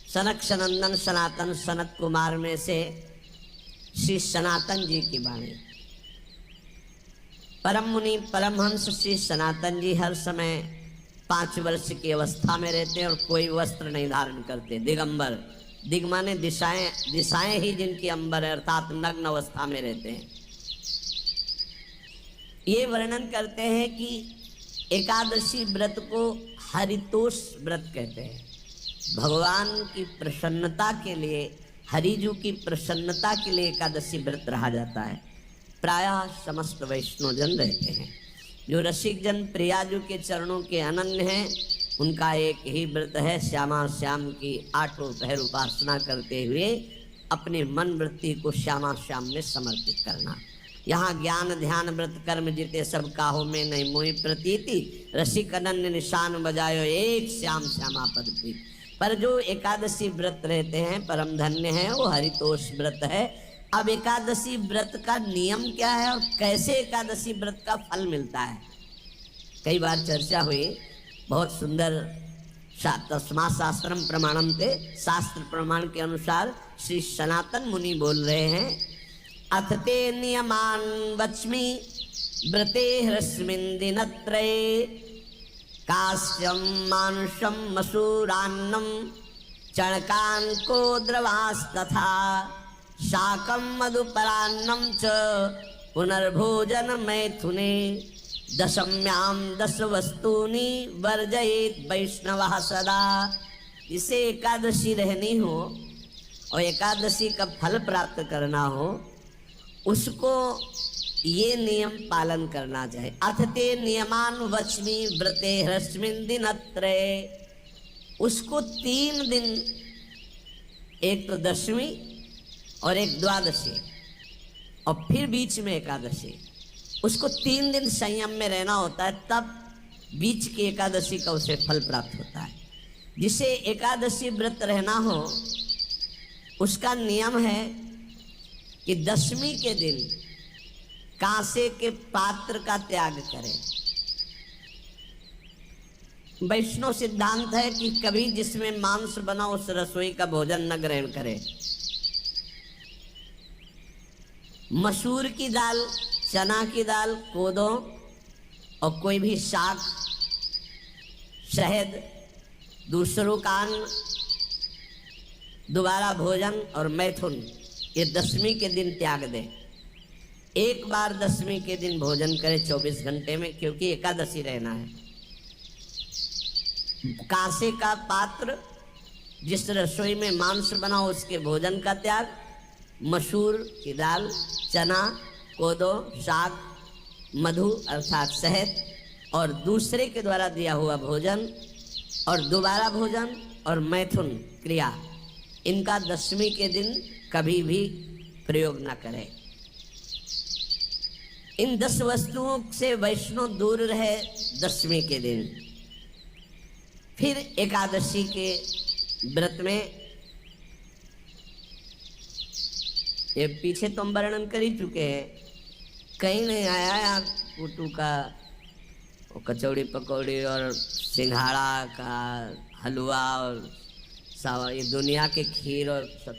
सनक सनंदन सनातन सनत कुमार में से श्री सनातन जी की वाणी। परम मुनि परमहंस श्री सनातन जी हर समय 5 वर्ष की अवस्था में रहते हैं और कोई वस्त्र नहीं धारण करते, दिगंबर। दिग माने दिशाएं, दिशाएं ही जिनकी अंबर है, अर्थात नग्न अवस्था में रहते हैं। ये वर्णन करते हैं कि एकादशी व्रत को हरितोष व्रत कहते हैं। भगवान की प्रसन्नता के लिए, हरिजू की प्रसन्नता के लिए एकादशी व्रत रहा जाता है। प्रायः समस्त वैष्णव जन रहते हैं। जो रसिक जन प्रियाजू के चरणों के अनन्य हैं, उनका एक ही व्रत है, श्यामा श्याम की 8 पहर उपासना करते हुए अपने मन वृत्ति को श्यामा श्याम में समर्पित करना। यहाँ ज्ञान ध्यान व्रत कर्म जीते सब काहो में नहीं मोहि प्रतीति, रसिक अनन्य निशान बजायो एक श्याम श्यामा पद प्रीति। पर जो एकादशी व्रत रहते हैं परम धन्य है, वो हरितोष व्रत है। अब एकादशी व्रत का नियम क्या है और कैसे एकादशी व्रत का फल मिलता है, कई बार चर्चा हुई। बहुत सुंदर तस्मा शास्त्रम प्रमाणम थे, शास्त्र प्रमाण के अनुसार श्री सनातन मुनि बोल रहे हैं, अथ ते नियमान वच्मि व्रते ह्रस्मिन् दिनत्रये, कास्यं मानुषं मसूरान्नं चणकान् को द्रवास्तथा, शाकं मधुपरान्नं च पुनर्भोजन मैथुने, दशम्यां 10 वस्तूनि वर्जयेत् वैष्णवः सदा। इसे एकादशी रहनी हो और एकादशी का फल प्राप्त करना हो, उसको ये नियम पालन करना चाहिए। अथ ते नियमान वच्मि व्रते ह्रस्मिन् दिनत्रये, उसको 3 दिन, एक तो दशमी और एक द्वादशी और फिर बीच में एकादशी, उसको 3 दिन संयम में रहना होता है, तब बीच की एकादशी का उसे फल प्राप्त होता है। जिसे एकादशी व्रत रहना हो उसका नियम है कि दशमी के दिन कांसे के पात्र का त्याग करें। वैष्णव सिद्धांत है कि कभी जिसमें मांस बना उस रसोई का भोजन न ग्रहण करें। मसूर की दाल, चना की दाल, कोदो और कोई भी शाक, शहद, दूसरों का अन्न, दोबारा भोजन और मैथुन, ये दशमी के दिन त्याग दें। एक बार दशमी के दिन भोजन करें 24 घंटे में, क्योंकि एकादशी रहना है। कांसे का पात्र, जिस रसोई में मांस बना उसके भोजन का त्याग, मसूर की दाल, चना, कोदो, साग, मधु अर्थात शहद और दूसरे के द्वारा दिया हुआ भोजन और दोबारा भोजन और मैथुन क्रिया, इनका दशमी के दिन कभी भी प्रयोग न करें। इन 10 वस्तुओं से वैष्णव दूर रहे दशमी के दिन। फिर एकादशी के व्रत में, ये पीछे तो हम वर्णन कर ही चुके हैं, कहीं नहीं आया यार कुटू का कचौड़ी पकौड़ी और सिंघाड़ा का हलवा और ये दुनिया के खीर और सब।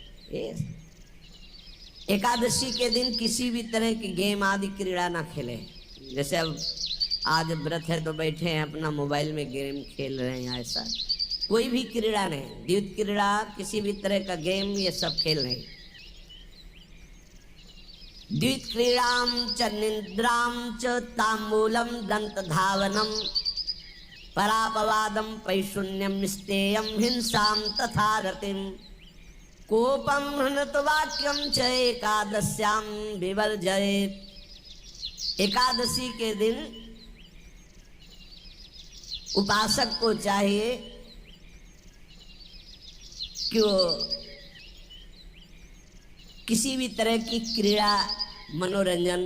एकादशी के दिन किसी भी तरह की गेम आदि क्रीड़ा ना खेले। जैसे अब आज व्रत है तो बैठे हैं अपना मोबाइल में गेम खेल रहे हैं, ऐसा कोई भी क्रीड़ा नहीं। द्वित क्रीड़ा, किसी भी तरह का गेम, ये सब खेल नहीं। द्वित क्रीड़ां च निद्रां च तांबूलं दंत धावनम, परापवादम पैशून्यम स्तेयम हिंसां तथा रतिम, कोपम हृतवाक्यम च एकादश्यां विवर्जयेत्। एकादशी के दिन उपासक को चाहिए कि वो किसी भी तरह की क्रीड़ा, मनोरंजन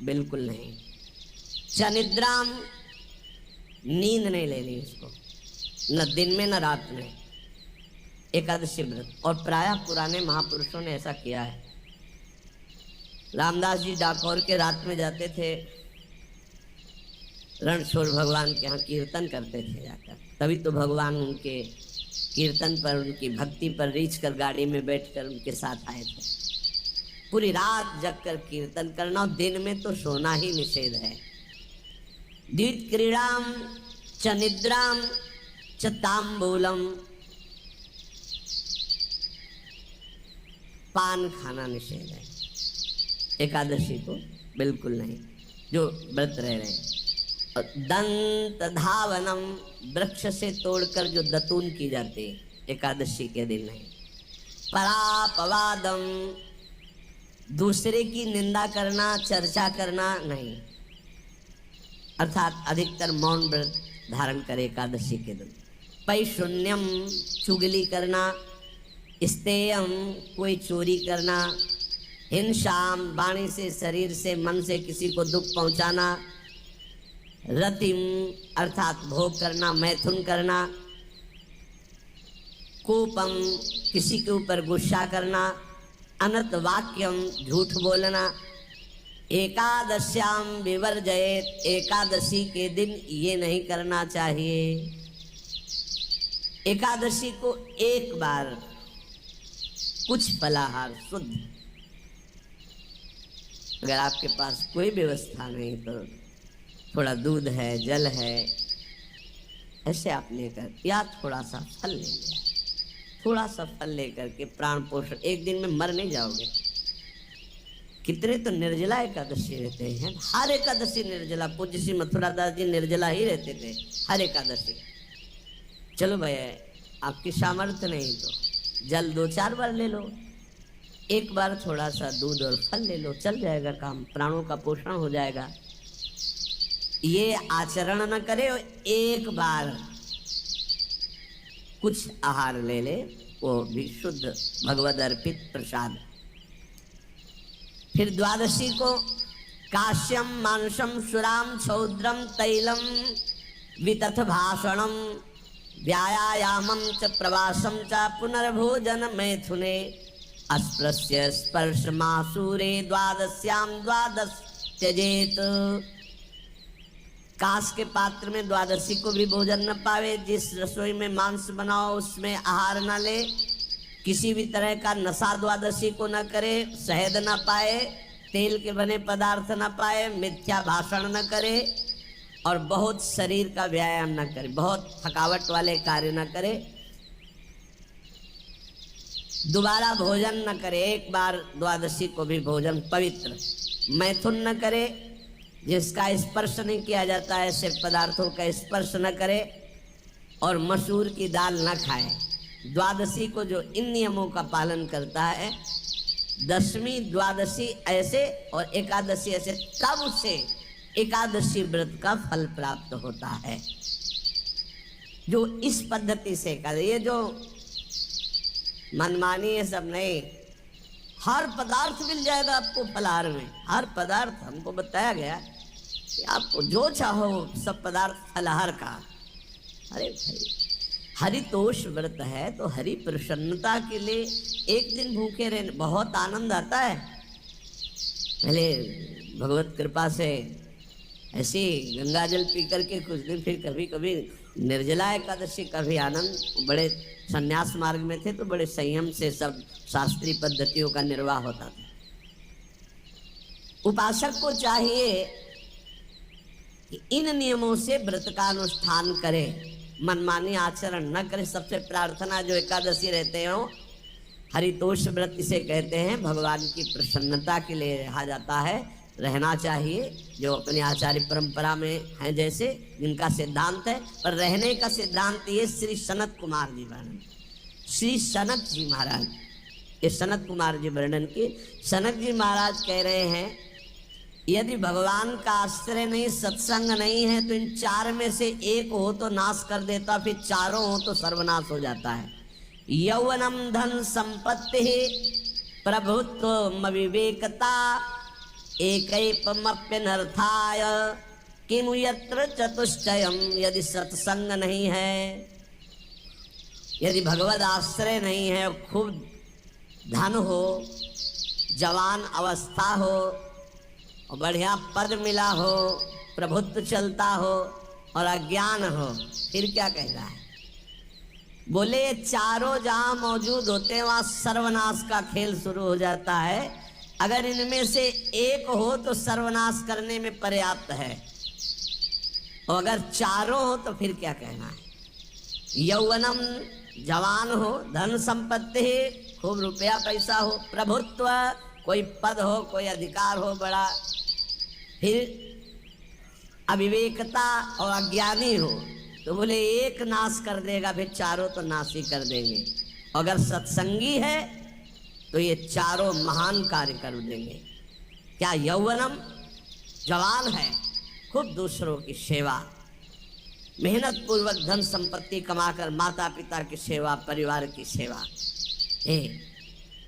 बिल्कुल नहीं। चनिद्राम, नींद नहीं लेनी उसको, न दिन में न रात में, एकादशी व्रत। और प्रायः पुराने महापुरुषों ने ऐसा किया है। रामदास जी डाकोर के रात में जाते थे, रणछोड़ भगवान के यहाँ कीर्तन करते थे जाकर, तभी तो भगवान उनके कीर्तन पर, उनकी भक्ति पर रीझ कर गाड़ी में बैठकर उनके साथ आए थे। पूरी रात जगकर कीर्तन करना, और दिन में तो सोना ही निषेध है। द्वित क्रीड़ाम च निद्राम च तांबूलम, पान खाना निषेध है एकादशी को, बिल्कुल नहीं, जो व्रत रह रहे हैं। और दंत धावनम, वृक्ष से तोड़कर जो दतून की जाती है एकादशी के दिन नहीं। परापवादम, दूसरे की निंदा करना, चर्चा करना नहीं, अर्थात अधिकतर मौन व्रत धारण करे एकादशी के दिन। पैशून्यम, चुगली करना। स्तेयम, कोई चोरी करना। हिंसाम, वाणी से, शरीर से, मन से किसी को दुख पहुंचाना। रतिम, अर्थात भोग करना, मैथुन करना। कोपम, किसी के ऊपर गुस्सा करना। अनत वाक्यम, झूठ बोलना। एकादश्याम विवर्जयेत, एकादशी के दिन ये नहीं करना चाहिए। एकादशी को एक बार कुछ फलाहार शुद्ध, अगर आपके पास कोई व्यवस्था नहीं तो थोड़ा दूध है, जल है, ऐसे आप लेकर, या थोड़ा सा फल ले लिया, थोड़ा सा फल लेकर के प्राण पोषण, एक दिन में मर नहीं जाओगे। कितने तो निर्जला एकादशी रहते हैं, हर एकादशी निर्जला। पूज्य श्री मथुरा दास जी निर्जला ही रहते थे हर एकादशी। चलो भैया, आपकी सामर्थ्य नहीं तो जल 2-4 बार ले लो, एक बार थोड़ा सा दूध और फल ले लो, चल जाएगा काम, प्राणों का पोषण हो जाएगा। ये आचरण न करे, एक बार कुछ आहार ले ले, वो भी शुद्ध भगवद अर्पित प्रसाद। फिर द्वादशी को काश्यम मांसम सुराम छौद्रम तैलम वितथ भाषणम व्यायामं च प्रवासं च पुनर्भोजन मैथुने अस्पृश्य स्पर्शमासूरे द्वादश्याम द्वादश त्यजेत। कांस के पात्र में द्वादशी को भी भोजन न पावे। जिस रसोई में मांस बनाओ उसमें आहार न ले। किसी भी तरह का नशा द्वादशी को न करे। शहद न पाए, तेल के बने पदार्थ न पाए, मिथ्या भाषण न करे और बहुत शरीर का व्यायाम न करे, बहुत थकावट वाले कार्य न करे। दोबारा भोजन न करे, एक बार द्वादशी को भी भोजन पवित्र। मैथुन न करे, जिसका स्पर्श नहीं किया जाता है ऐसे पदार्थों का स्पर्श न करे और मसूर की दाल न खाए। द्वादशी को जो इन नियमों का पालन करता है, दशमी द्वादशी ऐसे और एकादशी ऐसे, तब उसे एकादशी व्रत का फल प्राप्त होता है। जो इस पद्धति से कर, ये जो मनमानी है सब नहीं, हर पदार्थ मिल जाएगा आपको फलाहार में। हर पदार्थ हमको बताया गया कि आपको जो चाहो सब पदार्थ फलाहार का। अरे भाई, हरितोष व्रत है तो हरि प्रसन्नता के लिए एक दिन भूखे रहने बहुत आनंद आता है। पहले भगवत कृपा से ऐसे गंगा जल पी करके कुछ दिन, फिर कभी कभी निर्जला एकादशी का भी आनंद। बड़े संन्यास मार्ग में थे तो बड़े संयम से सब शास्त्रीय पद्धतियों का निर्वाह होता था। उपासक को चाहिए कि इन नियमों से व्रत का अनुष्ठान करे, मनमानी आचरण न करे। सबसे प्रार्थना जो एकादशी रहते हो, हरितोष व्रत इसे कहते हैं, भगवान की प्रसन्नता के लिए रहा जाता है, रहना चाहिए। जो अपने आचार्य परंपरा में हैं जैसे, जिनका सिद्धांत है, पर रहने का सिद्धांत ये श्री सनत कुमार जी वर्णन, श्री सनत जी महाराज, ये सनत कुमार जी वर्णन की। सनत जी महाराज कह रहे हैं, यदि भगवान का आश्रय नहीं, सत्संग नहीं है तो इन चार में से एक हो तो नाश कर देता, फिर चारों हो तो सर्वनाश हो जाता है। यौवनम धन संपत्ति प्रभुत्व विवेकता एकैपमप्यनर्थाय किमु यत्र चतुष्टयम। यदि सत्संग नहीं है, यदि भगवद आश्रय नहीं है, खूब धन हो, जवान अवस्था हो और बढ़िया पद मिला हो, प्रभुत्व चलता हो और अज्ञान हो, फिर क्या कहना है? बोले ये चारों जहां मौजूद होते हैं वहां सर्वनाश का खेल शुरू हो जाता है। अगर इनमें से एक हो तो सर्वनाश करने में पर्याप्त है, और अगर चारों हो तो फिर क्या कहना है। यौवनम, जवान हो, धन संपत्ति, खूब रुपया पैसा हो, प्रभुत्व, कोई पद हो, कोई अधिकार हो बड़ा, फिर अविवेकता और अज्ञानी हो, तो बोले एक नाश कर देगा, फिर चारों तो नाश ही कर देंगे। अगर सत्संगी है तो ये चारों महान कार्य कर देंगे। क्या यौवनम, जवान है, खूब दूसरों की सेवा, मेहनत पूर्वक धन संपत्ति कमाकर माता पिता की सेवा, परिवार की सेवा,